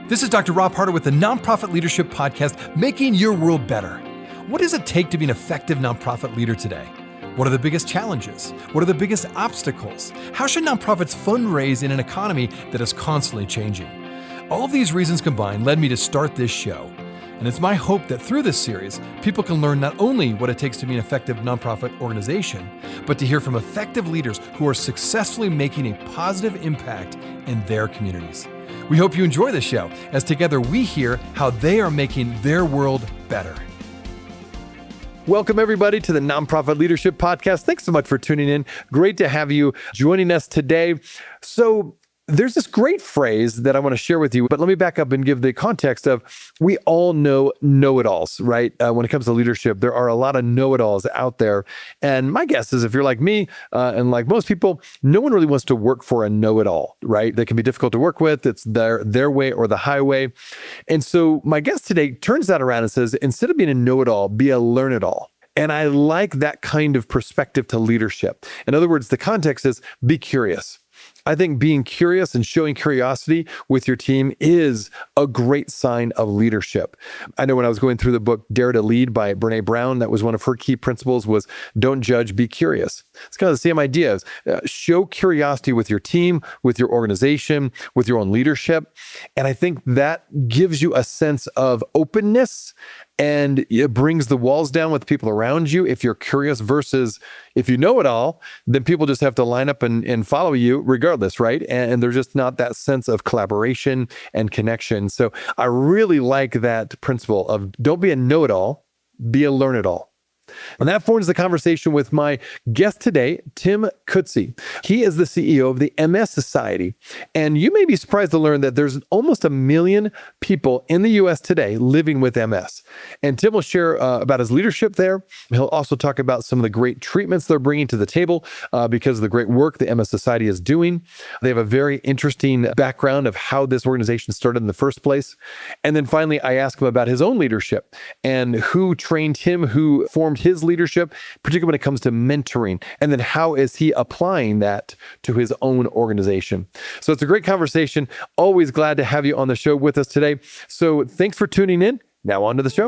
This is Dr. Rob Harter with the Nonprofit Leadership Podcast, Making Your World Better. What does it take to be an effective nonprofit leader today? What are the biggest challenges? What are the biggest obstacles? How should nonprofits fundraise in an economy that is constantly changing? All of these reasons combined led me to start this show. And it's my hope that through this series, people can learn not only what it takes to be an effective nonprofit organization, but to hear from effective leaders who are successfully making a positive impact in their communities. We hope you enjoy the show, as together we hear how they are making their world better. Welcome, everybody, to the Nonprofit Leadership Podcast. Thanks so much for tuning in. Great to have you joining us today. So there's this great phrase that I want to share with you, but let me back up and give the context of we all know know-it-alls, right? When it comes to leadership, there are a lot of know-it-alls out there. And my guess is if you're like me and like most people, no one really wants to work for a know-it-all, right? They can be difficult to work with. It's their way or the highway. And so my guest today turns that around and says, instead of being a know-it-all, be a learn-it-all. And I like that kind of perspective to leadership. In other words, the context is be curious. I think being curious and showing curiosity with your team is a great sign of leadership. I know when I was going through the book Dare to Lead by Brené Brown, that was one of her key principles was don't judge, be curious. It's kind of the same idea. Show curiosity with your team, with your organization, with your own leadership. And I think that gives you a sense of openness and it brings the walls down with people around you if you're curious versus if you know it all, then people just have to line up and follow you regardless, right? And there's just not that sense of collaboration and connection. So I really like that principle of don't be a know-it-all, be a learn-it-all. And that forms the conversation with my guest today, Tim Coetzee. He is the CEO of the MS Society. And you may be surprised to learn that there's almost 1 million people in the U.S. today living with MS. And Tim will share about his leadership there. He'll also talk about some of the great treatments they're bringing to the table because of the great work the MS Society is doing. They have a very interesting background of how this organization started in the first place. And then finally, I ask him about his own leadership and who trained him, who formed his leadership, particularly when it comes to mentoring, and then how is he applying that to his own organization. So it's a great conversation. Always glad to have you on the show with us today. So thanks for tuning in. Now on to the show.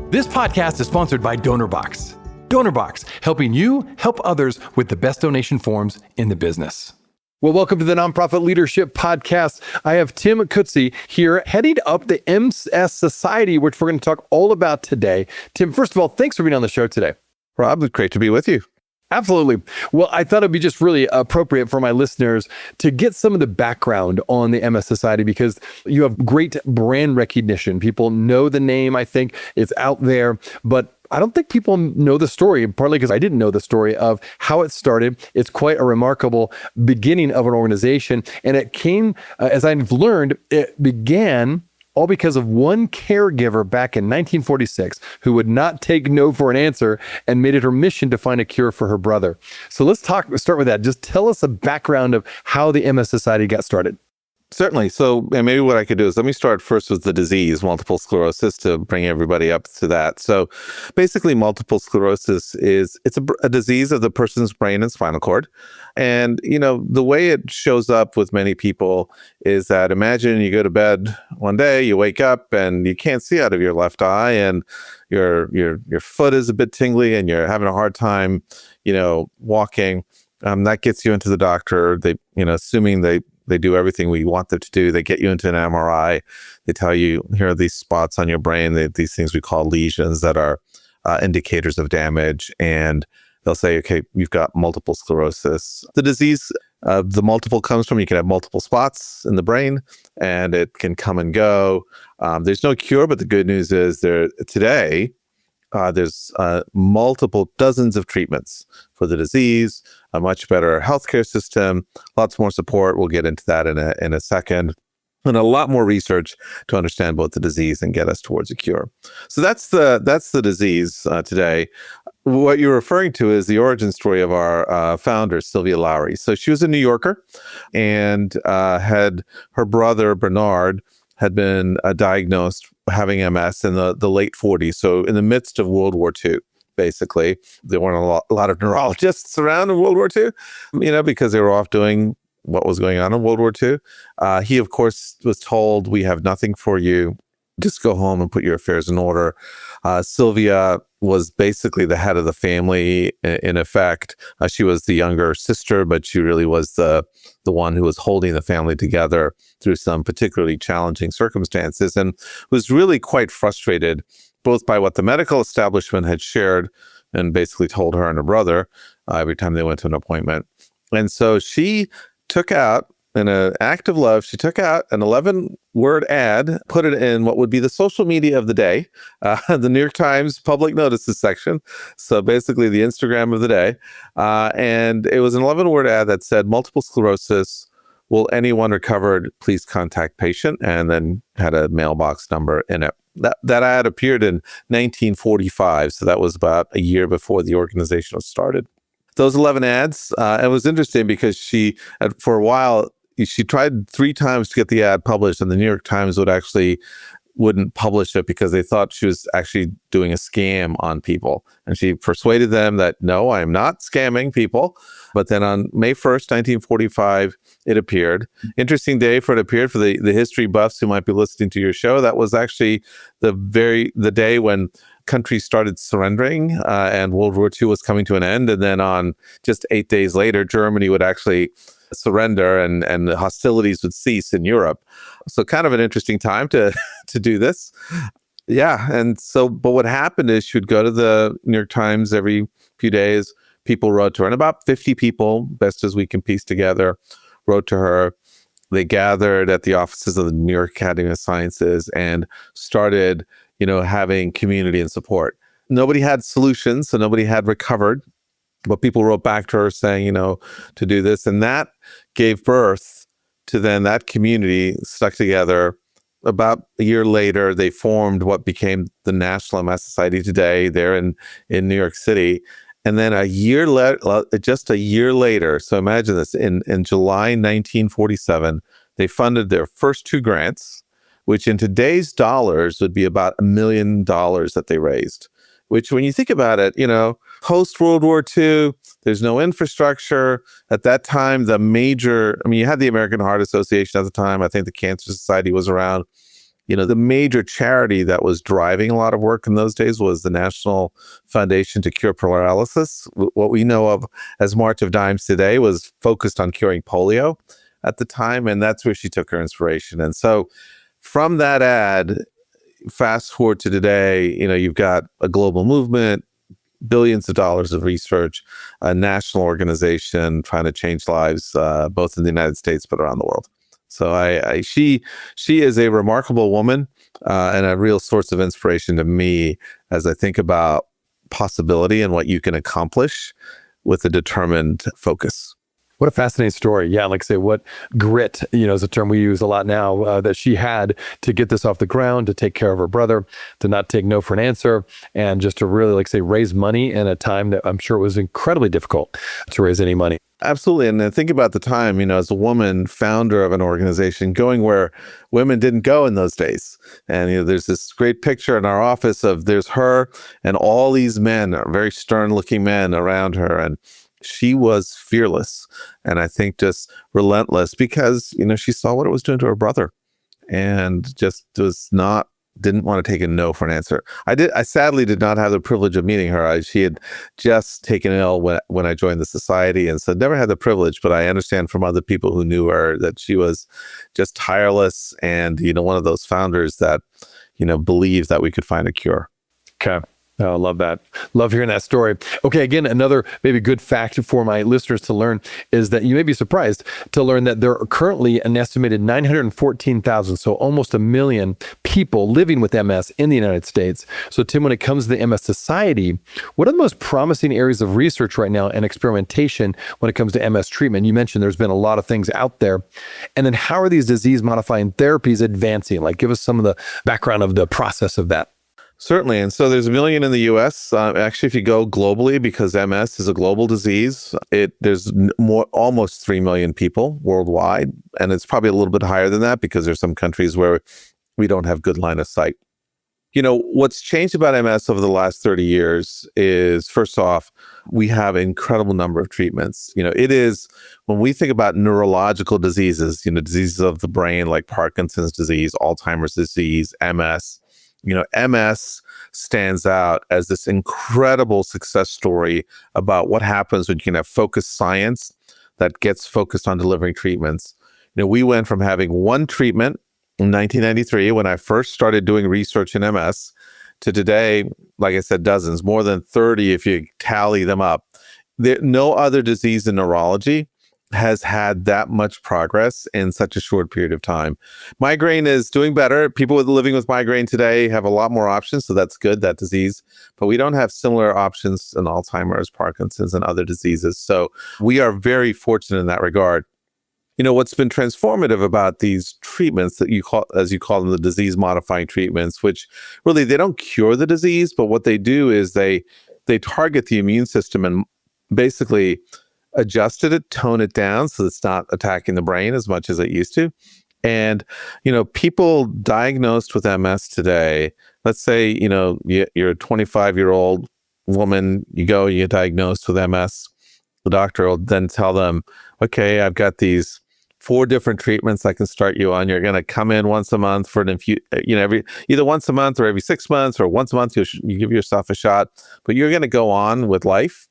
This podcast is sponsored by DonorBox. DonorBox, helping you help others with the best donation forms in the business. Well, welcome to the Nonprofit Leadership Podcast. I have Tim Coetzee here heading up the MS Society, which we're going to talk all about today. Tim, first of all, thanks for being on the show today. Rob, it's great to be with you. Absolutely. Well, I thought it'd be just really appropriate for my listeners to get some of the background on the MS Society because you have great brand recognition. People know the name, I think it's out there, but I don't think people know the story, partly because I didn't know the story of how it started. It's quite a remarkable beginning of an organization. And it came, as I've learned, it began all because of one caregiver back in 1946 who would not take no for an answer and made it her mission to find a cure for her brother. So let's start with that. Just tell us a background of how the MS Society got started. Certainly. So, and maybe what I could do is let me start first with the disease, multiple sclerosis, to bring everybody up to that. So basically, multiple sclerosis it's a disease of the person's brain and spinal cord. And, the way it shows up with many people is that imagine you go to bed one day, you wake up and you can't see out of your left eye and your foot is a bit tingly and you're having a hard time, walking. That gets you into the doctor. They, assuming they do everything we want them to do. They get you into an MRI. They tell you, here are these spots on your brain, these things we call lesions that are indicators of damage. And they'll say, okay, you've got multiple sclerosis. The disease, the multiple comes from, you can have multiple spots in the brain and it can come and go. There's no cure, but the good news is today, there's multiple dozens of treatments for the disease, a much better healthcare system, lots more support. We'll get into that in a second. And a lot more research to understand both the disease and get us towards a cure. So that's the disease today. What you're referring to is the origin story of our founder, Sylvia Lawry. So she was a New Yorker and had her brother, Bernard, had been diagnosed having MS in the late 40s, so in the midst of World War II. basically. There weren't a lot of neurologists around in World War II, because they were off doing what was going on in World War II. He, of course, was told, we have nothing for you. Just go home and put your affairs in order. Sylvia was basically the head of the family, in effect. She was the younger sister, but she really was the one who was holding the family together through some particularly challenging circumstances, and was really quite frustrated both by what the medical establishment had shared and basically told her and her brother every time they went to an appointment. And so she took out, in an act of love, she took out an 11-word ad, put it in what would be the social media of the day, the New York Times public notices section. So basically the Instagram of the day. And it was an 11-word ad that said, multiple sclerosis, will anyone recovered, please contact patient, and then had a mailbox number in it. That ad appeared in 1945. So that was about a year before the organization was started. Those 11 ads, it was interesting because for a while, she tried 3 times to get the ad published, and the New York Times wouldn't publish it because they thought she was actually doing a scam on people. And she persuaded them that, no, I am not scamming people. But then on May 1st, 1945, it appeared. Interesting day for it appeared for the history buffs who might be listening to your show. That was actually the day when countries started surrendering and World War II was coming to an end. And then on just 8 days later, Germany would actually surrender and the hostilities would cease in Europe. So kind of an interesting time to do this. Yeah. And so, but what happened is she would go to the New York Times every few days. People wrote to her, and about 50 people, best as we can piece together, wrote to her. They gathered at the offices of the New York Academy of Sciences and started, having community and support. Nobody had solutions, so nobody had recovered. But people wrote back to her saying, to do this. And that gave birth to then that community stuck together. About a year later, they formed what became the National MS Society today there in New York City. And then just a year later, so imagine this, in July 1947, they funded their first 2 grants, which in today's dollars would be about $1 million that they raised. Which, when you think about it, post-World War II, there's no infrastructure. At that time, you had the American Heart Association at the time. I think the Cancer Society was around. The major charity that was driving a lot of work in those days was the National Foundation to Cure Paralysis. What we know of as March of Dimes today was focused on curing polio at the time, and that's where she took her inspiration. And so from that ad, fast forward to today, you've got a global movement, billions of dollars of research, a national organization trying to change lives, both in the United States but around the world. So she is a remarkable woman and a real source of inspiration to me as I think about possibility and what you can accomplish with a determined focus. What a fascinating story. Yeah, like I say, what grit, is a term we use a lot now, that she had to get this off the ground, to take care of her brother, to not take no for an answer, and just to really, like say, raise money in a time that I'm sure was incredibly difficult to raise any money. Absolutely. And then think about the time, as a woman, founder of an organization, going where women didn't go in those days. And, there's this great picture in our office there's her and all these men, very stern looking men around her. And she was fearless and I think just relentless because, she saw what it was doing to her brother and just didn't want to take a no for an answer. I sadly did not have the privilege of meeting her. She had just taken ill when I joined the society, and so never had the privilege, but I understand from other people who knew her that she was just tireless and, one of those founders that, believed that we could find a cure. Okay. Oh, I love that. Love hearing that story. Okay, again, another maybe good fact for my listeners to learn is that you may be surprised to learn that there are currently an estimated 914,000, so almost 1 million people living with MS in the United States. So Tim, when it comes to the MS Society, what are the most promising areas of research right now and experimentation when it comes to MS treatment? You mentioned there's been a lot of things out there. And then how are these disease-modifying therapies advancing? Like, give us some of the background of the process of that. Certainly. And so there's 1 million in the US. Actually, if you go globally, because MS is a global disease, there's almost 3 million people worldwide. And it's probably a little bit higher than that because there's some countries where we don't have good line of sight. What's changed about MS over the last 30 years is, first off, we have an incredible number of treatments. It is, when we think about neurological diseases, diseases of the brain like Parkinson's disease, Alzheimer's disease, MS, MS stands out as this incredible success story about what happens when you can have focused science that gets focused on delivering treatments. We went from having one treatment in 1993, when I first started doing research in MS, to today, like I said, dozens, more than 30 if you tally them up. No other disease in neurology has had that much progress in such a short period of time. Migraine is doing better. People living with migraine today have a lot more options, so that's good, that disease. But we don't have similar options in Alzheimer's, Parkinson's, and other diseases. So we are very fortunate in that regard. What's been transformative about these treatments that you call them, the disease-modifying treatments, which really, they don't cure the disease, but what they do is they target the immune system and basically adjusted it, tone it down so it's not attacking the brain as much as it used to. And, people diagnosed with MS today, let's say, you're a 25-year-old woman, you get diagnosed with MS, the doctor will then tell them, okay, I've got these 4 different treatments I can start you on. You're going to come in once a month for either once a month or every 6 months, or once a month, you give yourself a shot, but you're going to go on with life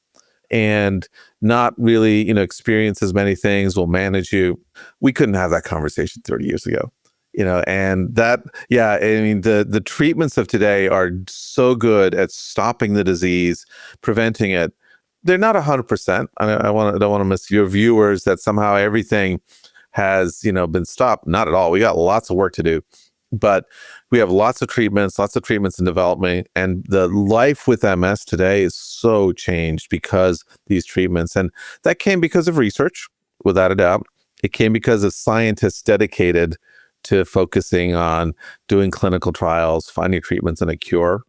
and not really, experience as many things. We'll manage you. We couldn't have that conversation 30 years ago, and that, the treatments of today are so good at stopping the disease, preventing it. They're not 100%. I don't want to miss your viewers that somehow everything has, been stopped. Not at all. We got lots of work to do, but we have lots of treatments in development, and the life with MS today is so changed because these treatments, and that came because of research, without a doubt. It came because of scientists dedicated to focusing on doing clinical trials, finding treatments and a cure.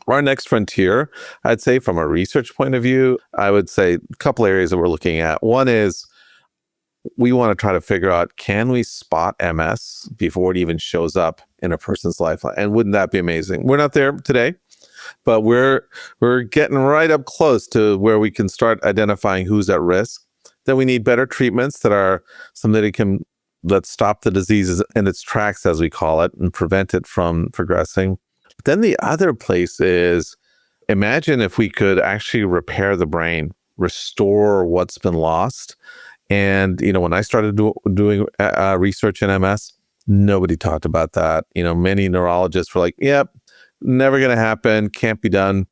Our next frontier, I'd say from a research point of view, I would say a couple areas that we're looking at. One is we want to try to figure out, can we spot MS before it even shows up in a person's life? And wouldn't that be amazing? We're not there today, but we're getting right up close to where we can start identifying who's at risk. Then we need better treatments that are something that stop the disease in its tracks, as we call it, and prevent it from progressing. Then the other place is, imagine if we could actually repair the brain, restore what's been lost. And, when I started doing research in MS, nobody talked about that. Many neurologists were like, yep, never going to happen, can't be done.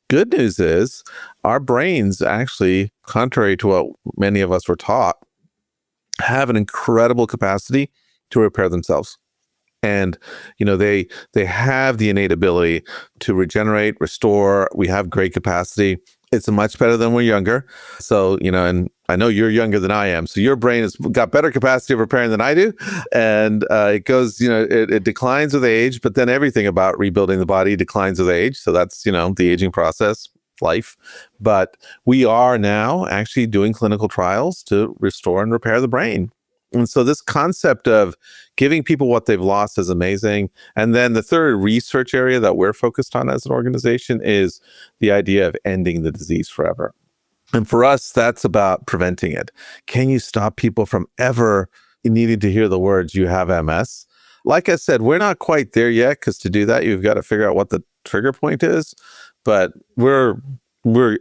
Good news is our brains actually, contrary to what many of us were taught, have an incredible capacity to repair themselves. And, they have the innate ability to regenerate, restore. We have great capacity. It's much better than when we're younger. So, and I know you're younger than I am. So your brain has got better capacity of repairing than I do. And it goes, it declines with age, but then everything about rebuilding the body declines with age. So that's, the aging process, life. But we are now actually doing clinical trials to restore and repair the brain. And so this concept of giving people what they've lost is amazing. And then the third research area that we're focused on as an organization is the idea of ending the disease forever. And for us, that's about preventing it. Can you stop people from ever needing to hear the words, you have MS? Like I said, we're not quite there yet, because to do that, you've got to figure out what the trigger point is. But we're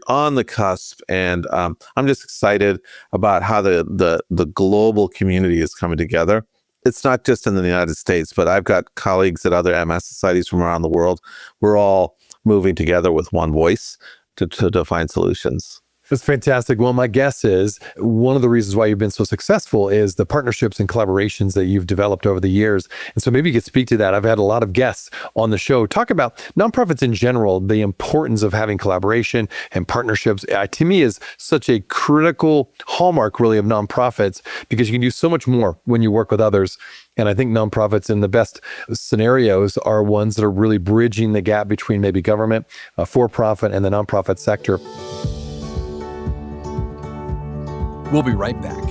on the cusp, and I'm just excited about how the global community is coming together. It's not just in the United States, but I've got colleagues at other MS societies from around the world. We're all moving together with one voice to find solutions. That's fantastic. Well, my guess is one of the reasons why you've been so successful is the partnerships and collaborations that you've developed over the years. And so maybe you could speak to that. I've had a lot of guests on the show talk about nonprofits in general, the importance of having collaboration and partnerships. To me, is such a critical hallmark, really, of nonprofits, because you can do so much more when you work with others. And I think nonprofits in the best scenarios are ones that are really bridging the gap between maybe government, for-profit, and the nonprofit sector. We'll be right back.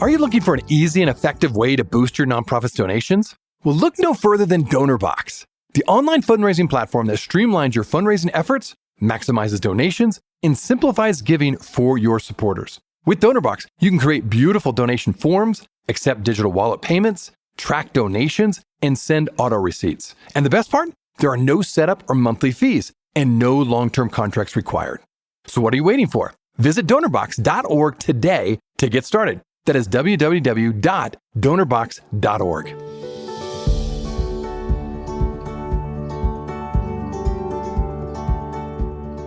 Are you looking for an easy and effective way to boost your nonprofit's donations? Well, look no further than DonorBox, the online fundraising platform that streamlines your fundraising efforts, maximizes donations, and simplifies giving for your supporters. With DonorBox, you can create beautiful donation forms, accept digital wallet payments, track donations, and send auto receipts. And the best part? There are no setup or monthly fees and no long-term contracts required. So what are you waiting for? Visit donorbox.org today to get started. That is www.donorbox.org.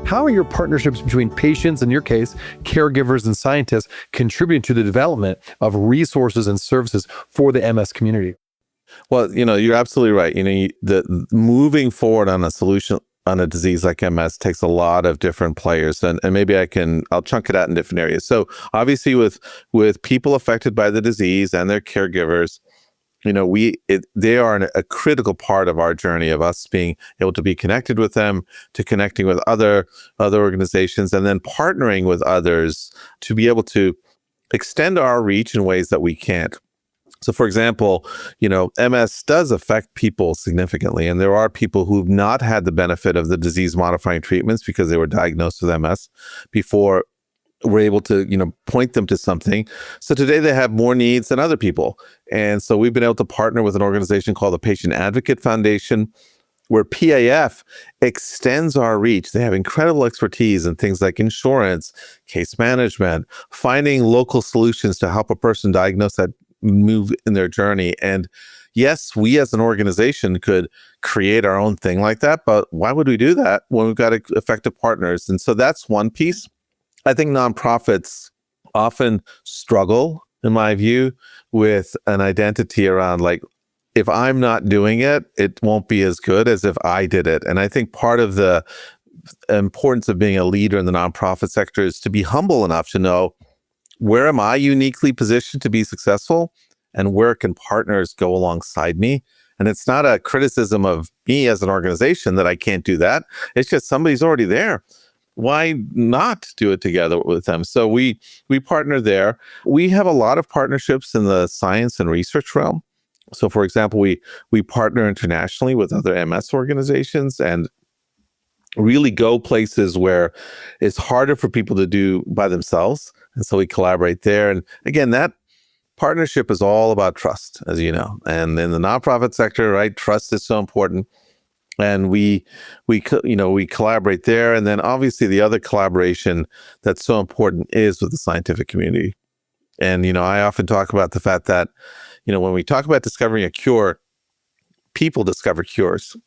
How are your partnerships between patients, in your case, caregivers and scientists, contributing to the development of resources and services for the MS community? Well, you're absolutely right. The moving forward on a solution on a disease like MS takes a lot of different players, and maybe I'll chunk it out in different areas. So obviously with people affected by the disease and their caregivers, they are a critical part of our journey of us being able to be connected with them, to connecting with other organizations, and then partnering with others to be able to extend our reach in ways that we can't. So, for example, MS does affect people significantly, and there are people who've not had the benefit of the disease-modifying treatments because they were diagnosed with MS before we're able to, point them to something. So today they have more needs than other people. And so we've been able to partner with an organization called the Patient Advocate Foundation, where PAF extends our reach. They have incredible expertise in things like insurance, case management, finding local solutions to help a person diagnose that move in their journey. And yes, we as an organization could create our own thing like that, but why would we do that when we've got effective partners? And so that's one piece. I think nonprofits often struggle, in my view, with an identity around like, if I'm not doing it, it won't be as good as if I did it. And I think part of the importance of being a leader in the nonprofit sector is to be humble enough to know, where am I uniquely positioned to be successful, and where can partners go alongside me? And it's not a criticism of me as an organization that I can't do that. It's just somebody's already there. Why not do it together with them? So we partner there. We have a lot of partnerships in the science and research realm. So, for example, we partner internationally with other MS organizations and really go places where it's harder for people to do by themselves. And so we collaborate there. And again, that partnership is all about trust, as you know. And in the nonprofit sector, right, trust is so important. And we collaborate there. And then obviously the other collaboration that's so important is with the scientific community. And, I often talk about the fact that, when we talk about discovering a cure, people discover cures.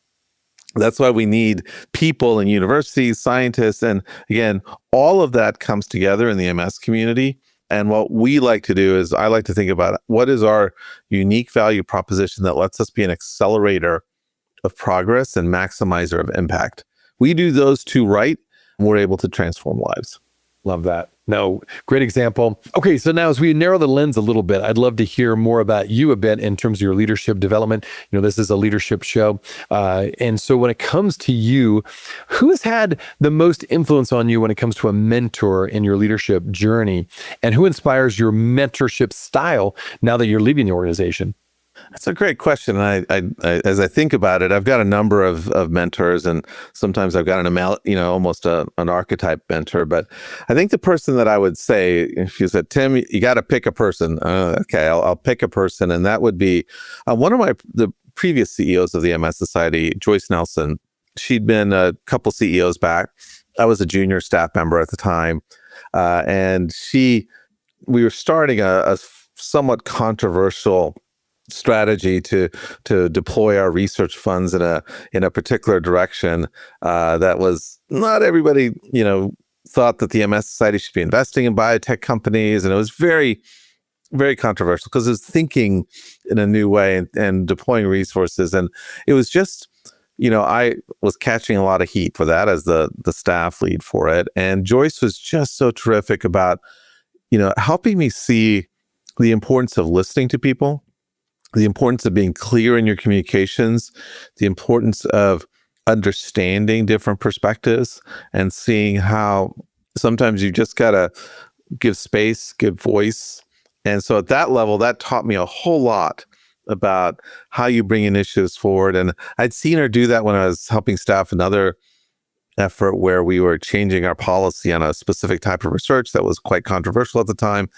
That's why we need people in universities, scientists, and again, all of that comes together in the MS community. And what we like to do is I like to think about what is our unique value proposition that lets us be an accelerator of progress and maximizer of impact. We do those two right, and we're able to transform lives. Love that. No, great example. Okay, so now as we narrow the lens a little bit, I'd love to hear more about you a bit in terms of your leadership development. This is a leadership show. And so when it comes to you, who has had the most influence on you when it comes to a mentor in your leadership journey? And who inspires your mentorship style now that you're leading the organization? That's a great question. I as I think about it, I've got a number of mentors, and sometimes I've got almost an archetype mentor. But I think the person that I would say, if you said, Tim, you got to pick a person. Okay, I'll pick a person, and that would be one of the previous CEOs of the MS Society, Joyce Nelson. She'd been a couple CEOs back. I was a junior staff member at the time, and we were starting a somewhat controversial strategy to deploy our research funds in a particular direction that was not everybody thought that the MS Society should be investing in biotech companies, and it was very, very controversial because it was thinking in a new way and deploying resources, and it was just I was catching a lot of heat for that as the staff lead for it, and Joyce was just so terrific about helping me see the importance of listening to people, the importance of being clear in your communications, the importance of understanding different perspectives and seeing how sometimes you just got to give space, give voice. And so at that level, that taught me a whole lot about how you bring initiatives forward. And I'd seen her do that when I was helping staff another effort where we were changing our policy on a specific type of research that was quite controversial at the time.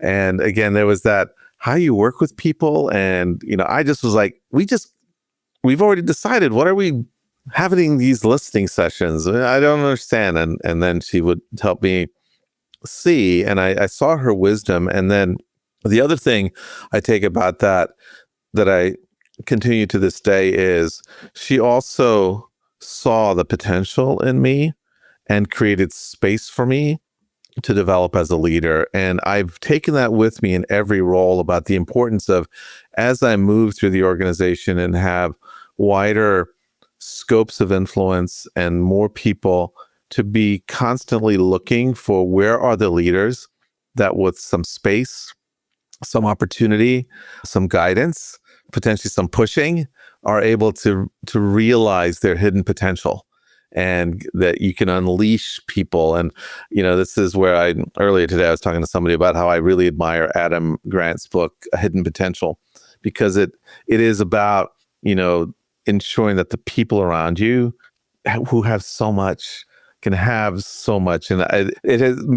And again, there was that how you work with people. And, I just was like, we've already decided, what are we having these listening sessions? I don't understand. And then she would help me see, and I saw her wisdom. And then the other thing I take about that I continue to this day is she also saw the potential in me and created space for me to develop as a leader. And I've taken that with me in every role about the importance of, as I move through the organization and have wider scopes of influence and more people, to be constantly looking for where are the leaders that with some space, some opportunity, some guidance, potentially some pushing, are able to realize their hidden potential, and that you can unleash people. And, this is where earlier today, I was talking to somebody about how I really admire Adam Grant's book, A Hidden Potential, because it is about, ensuring that the people around you who have so much can have so much. And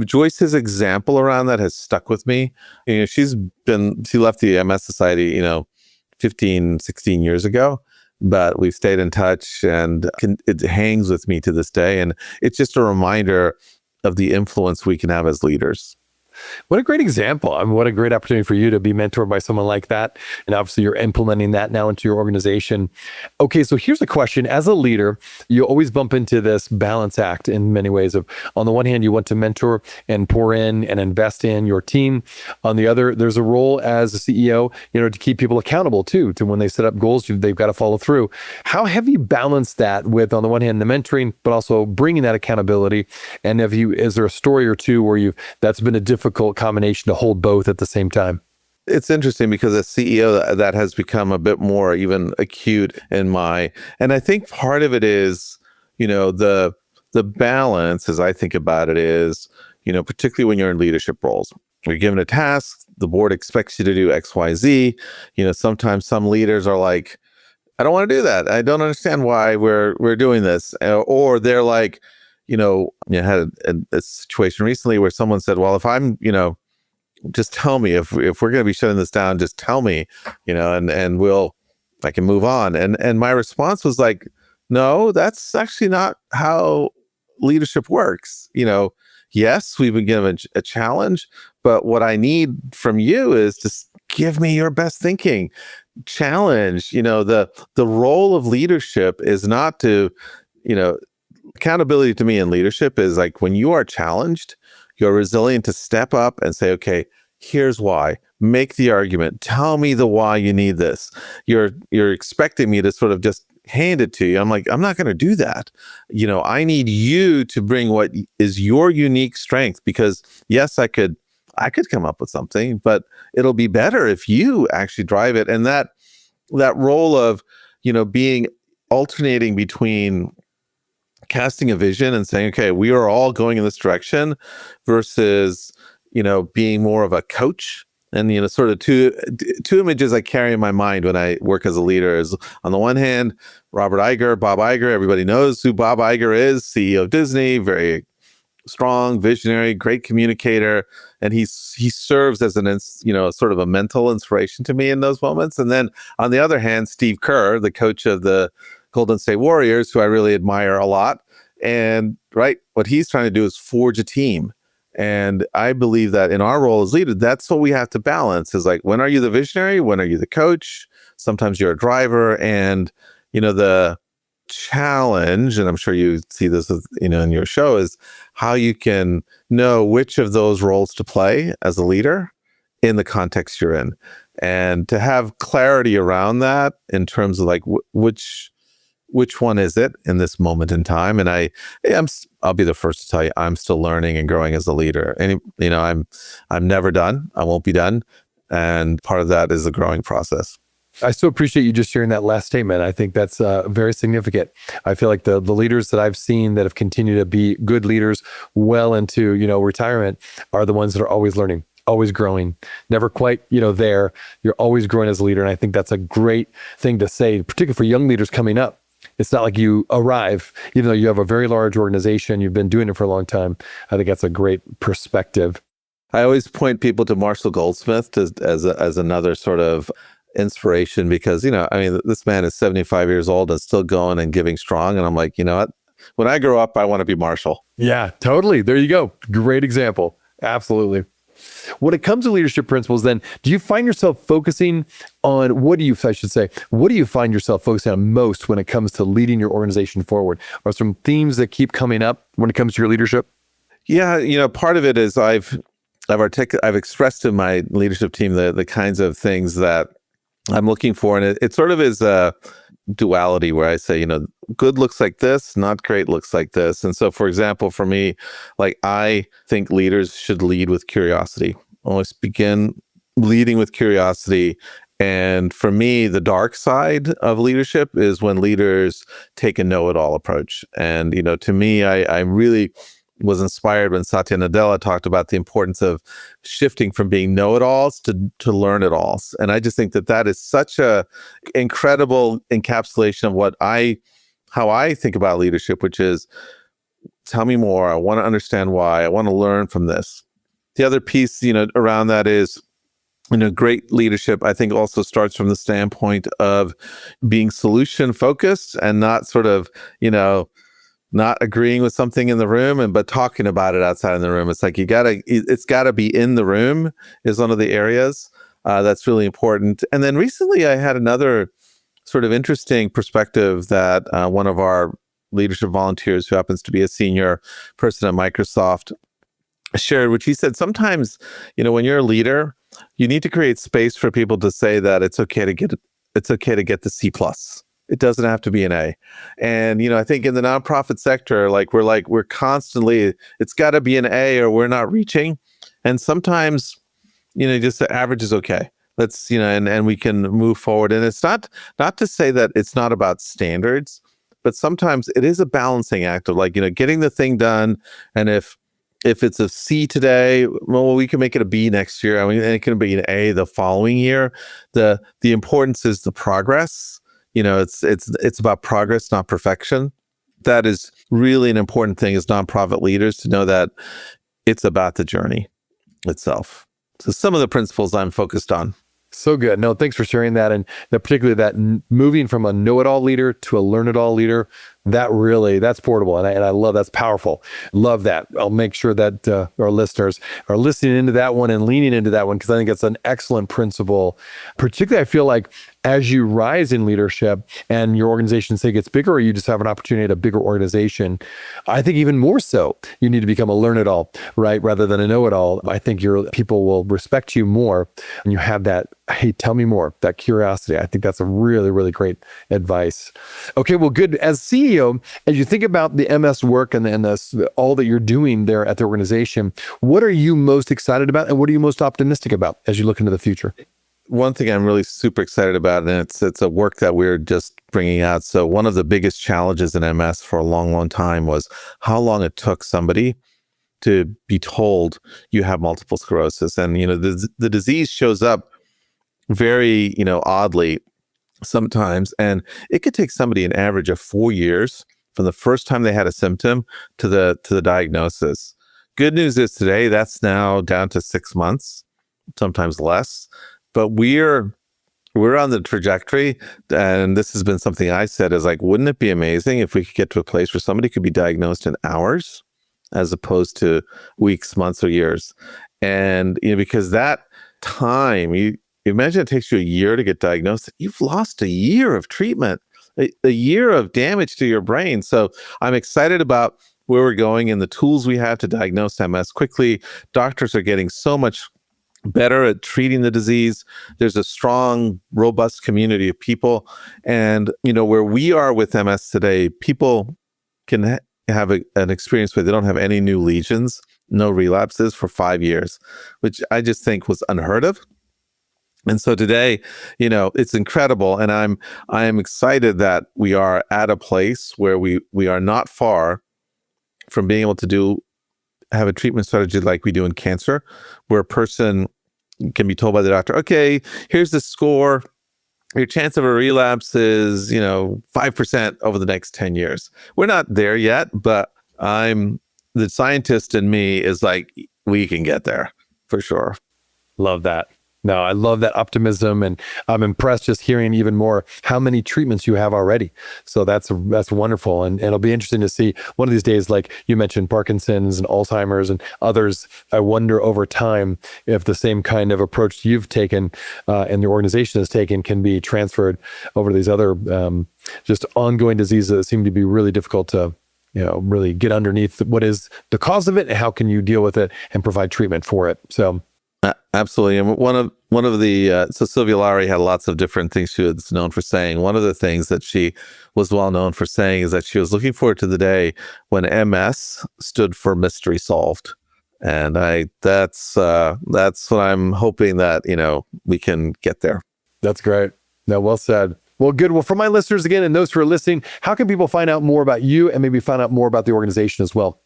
Joyce's example around that has stuck with me. She left the MS Society, 15, 16 years ago, but we've stayed in touch, and it hangs with me to this day. And it's just a reminder of the influence we can have as leaders. What a great example. I mean, what a great opportunity for you to be mentored by someone like that. And obviously you're implementing that now into your organization. Okay, so here's a question. As a leader, you always bump into this balance act in many ways of, on the one hand, you want to mentor and pour in and invest in your team. On the other, there's a role as a CEO, to keep people accountable too, to when they set up goals, they've got to follow through. How have you balanced that with, on the one hand, the mentoring, but also bringing that accountability? And is there a story or two where that's been a difficult combination to hold both at the same time? It's interesting because as CEO, that has become a bit more even acute and I think part of it is, the balance, as I think about it, is, particularly when you're in leadership roles, you're given a task, the board expects you to do X, Y, Z. Sometimes some leaders are like, I don't want to do that. I don't understand why we're doing this. Or they're like, I had a situation recently where someone said, well, if I'm, just tell me if we're going to be shutting this down, just tell me, and I can move on. And my response was like, no, that's actually not how leadership works. Yes, we've been given a challenge, but what I need from you is just give me your best thinking. Challenge, the role of leadership is not to, accountability to me in leadership is like when you are challenged, you're resilient to step up and say, okay, here's why. Make the argument. Tell me the why you need this. You're expecting me to sort of just hand it to you. I'm like, I'm not going to do that. I need you to bring what is your unique strength, because yes, I could come up with something, but it'll be better if you actually drive it. And that role of, being alternating between casting a vision and saying, okay, we are all going in this direction, versus, being more of a coach. And, sort of two images I carry in my mind when I work as a leader is, on the one hand, Bob Iger, everybody knows who Bob Iger is, CEO of Disney, very strong, visionary, great communicator. And he serves as sort of a mental inspiration to me in those moments. And then on the other hand, Steve Kerr, the coach of the Golden State Warriors, who I really admire a lot. And what he's trying to do is forge a team. And I believe that in our role as leader, that's what we have to balance, is like, when are you the visionary? When are you the coach? Sometimes you're a driver. And, the challenge, and I'm sure you see this with, in your show, is how you can know which of those roles to play as a leader in the context you're in. And to have clarity around that in terms of like, which one is it in this moment in time? And I'll be the first to tell you, I'm still learning and growing as a leader. And, I'm never done. I won't be done. And part of that is the growing process. I so appreciate you just sharing that last statement. I think that's very significant. I feel like the leaders that I've seen that have continued to be good leaders well into, retirement are the ones that are always learning, always growing, never quite, there. You're always growing as a leader. And I think that's a great thing to say, particularly for young leaders coming up. It's not like you arrive, even though you have a very large organization, you've been doing it for a long time. I think that's a great perspective. I always point people to Marshall Goldsmith as another sort of inspiration because, this man is 75 years old and still going and giving strong. And I'm like, you know what? When I grow up, I want to be Marshall. Yeah, totally. There you go. Great example. Absolutely. When it comes to leadership principles, then, do you find yourself focusing on, what do you find yourself focusing on most when it comes to leading your organization forward? Are some themes that keep coming up when it comes to your leadership? Yeah, part of it is I've expressed to my leadership team the kinds of things that I'm looking for. And it sort of is a duality where I say, good looks like this, not great looks like this. And so, for example, for me, like, I think leaders should lead with curiosity. Always begin leading with curiosity. And for me, the dark side of leadership is when leaders take a know-it-all approach. And, to me, I really was inspired when Satya Nadella talked about the importance of shifting from being know-it-alls to learn-it-alls. And I just think that is such a incredible encapsulation of how I think about leadership, which is, tell me more. I want to understand why. I want to learn from this. The other piece, around that is, great leadership, I think, also starts from the standpoint of being solution focused and not sort of, not agreeing with something in the room, but talking about it outside in the room. It's like it's gotta be in the room is one of the areas that's really important. And then recently I had another sort of interesting perspective that one of our leadership volunteers, who happens to be a senior person at Microsoft, shared, which he said, sometimes, when you're a leader, you need to create space for people to say that it's okay to get the C+. It doesn't have to be an A. And, I think in the nonprofit sector, we're constantly, it's got to be an A or we're not reaching. And sometimes, just the average is okay. Let's, and we can move forward. And it's not to say that it's not about standards, but sometimes it is a balancing act of getting the thing done. And if it's a C today, well, we can make it a B next year. And it can be an A the following year. The importance is the progress. It's about progress, not perfection. That is really an important thing as nonprofit leaders, to know that it's about the journey itself. So some of the principles I'm focused on. So good. No, thanks for sharing that. And particularly that moving from a know-it-all leader to a learn-it-all leader, that's portable. And I love, that's powerful. Love that. I'll make sure that our listeners are listening into that one and leaning into that one, because I think it's an excellent principle. Particularly, I feel like as you rise in leadership and your organization, say, gets bigger, or you just have an opportunity at a bigger organization, I think even more so, you need to become a learn-it-all, right? Rather than a know-it-all. I think your people will respect you more, and you have that, hey, tell me more, that curiosity. I think that's a really, really great advice. Okay, well, good. As CEO, as you think about the MS work and all that you're doing there at the organization, what are you most excited about, and what are you most optimistic about as you look into the future? One thing I'm really super excited about, and it's a work that we're just bringing out. So one of the biggest challenges in MS for a long, long time was how long it took somebody to be told you have multiple sclerosis. And, the disease shows up very, oddly sometimes. And it could take somebody an average of 4 years from the first time they had a symptom to the diagnosis. Good news is today, that's now down to 6 months, sometimes less. But we're on the trajectory, and this has been something I said, is wouldn't it be amazing if we could get to a place where somebody could be diagnosed in hours as opposed to weeks, months, or years? And, because that time, you imagine it takes you a year to get diagnosed, you've lost a year of treatment, a year of damage to your brain. So I'm excited about where we're going and the tools we have to diagnose MS quickly. Doctors are getting so much better at treating the disease. There's a strong, robust community of people. And, where we are with MS today, people can have an experience where they don't have any new lesions, no relapses for 5 years, which I just think was unheard of. And so today, it's incredible. And I am excited that we are at a place where we are not far from being able to do have a treatment strategy like we do in cancer, where a person can be told by the doctor, okay, here's the score. Your chance of a relapse is, 5% over the next 10 years. We're not there yet, but the scientist in me is like, we can get there for sure. Love that. No, I love that optimism, and I'm impressed just hearing even more how many treatments you have already. So that's wonderful, and it'll be interesting to see one of these days, like you mentioned, Parkinson's and Alzheimer's and others. I wonder over time if the same kind of approach you've taken and your organization has taken can be transferred over to these other just ongoing diseases that seem to be really difficult to really get underneath what is the cause of it and how can you deal with it and provide treatment for it. So. Absolutely. And one of the, so Sylvia Lawry had lots of different things she was known for saying. One of the things that she was well known for saying is that she was looking forward to the day when MS stood for mystery solved. And that's what I'm hoping that, we can get there. That's great. No, well said. Well, good. Well, for my listeners again, and those who are listening, how can people find out more about you and maybe find out more about the organization as well?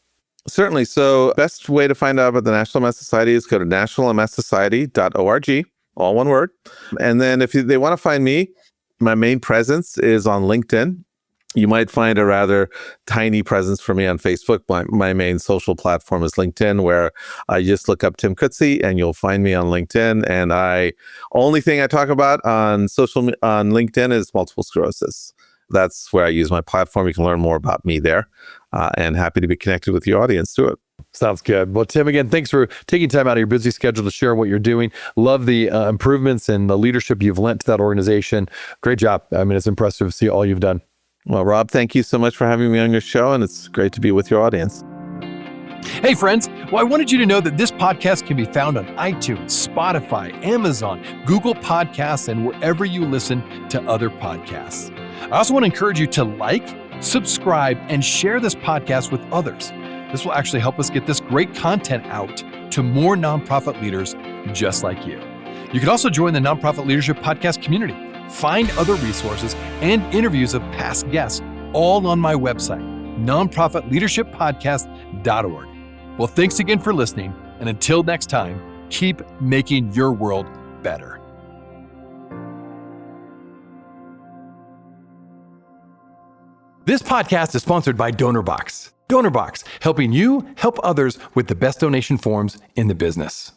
Certainly. So best way to find out about the National MS Society is go to nationalmssociety.org, all one word. And then if they want to find me, my main presence is on LinkedIn. You might find a rather tiny presence for me on Facebook. My main social platform is LinkedIn, where I just look up Tim Coetzee and you'll find me on LinkedIn. And only thing I talk about on LinkedIn is multiple sclerosis. That's where I use my platform. You can learn more about me there, and happy to be connected with your audience through it. Sounds good. Well, Tim, again, thanks for taking time out of your busy schedule to share what you're doing. Love the improvements and the leadership you've lent to that organization. Great job. I mean, it's impressive to see all you've done. Well, Rob, thank you so much for having me on your show, and it's great to be with your audience. Hey, friends. Well, I wanted you to know that this podcast can be found on iTunes, Spotify, Amazon, Google Podcasts, and wherever you listen to other podcasts. I also want to encourage you to like, subscribe, and share this podcast with others. This will actually help us get this great content out to more nonprofit leaders just like you. You can also join the Nonprofit Leadership Podcast community. Find other resources and interviews of past guests, all on my website, nonprofitleadershippodcast.org. Well, thanks again for listening, and until next time, keep making your world better. This podcast is sponsored by DonorBox. DonorBox, helping you help others with the best donation forms in the business.